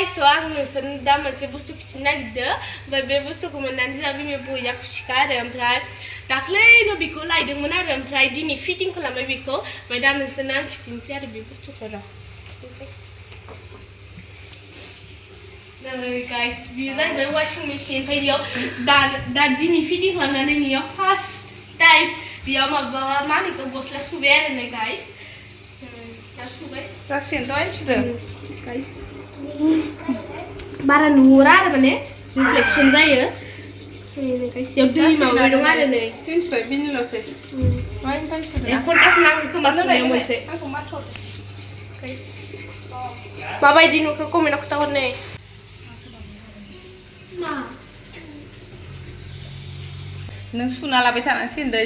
guys, so आं नोंसोरनो दा मोनसे बुस्थु खिन्थानो नागिरदों ओमफ्राय बे बुस्थुखौ मोननानै जोंहा बिमाया बया खुसिखा आरो ओमफ्राय दाख्लैनो बेखौ लायदोंमोन आरो ओमफ्राय दिनै फिटिं खालामबाय बेखौ ओमफ्राय दा नोंसोरनो आं खिन्थिनोसै आरो बे बुस्थुखौ र' guys बेयो जाहैबाय वाशिं मेशिन ओमफ्राय बेयाव दा दिनै फिटिं खालामनानै बेयाव फार्स्ट टाइम बेयाव माबा मा होनो बेखौ गस्ला सुबाय आरो नै guys दा सुबाय जासिगोनथ' सुदों guys बारा नुहुरा आरो माने रिफ्लेक्सन जायो guys याव दै माबाय दं आरो नै 25 मिनिटल'सै माइनिफ्राय सुदों एक घन्टासो नांगौ खोमा सुनायाव मोनसे आंखौ माथर guys माबायदि नुखो कमेन्टआव खोन्थाहर नै मा नों सुना लाबाय थानांसिगोन दे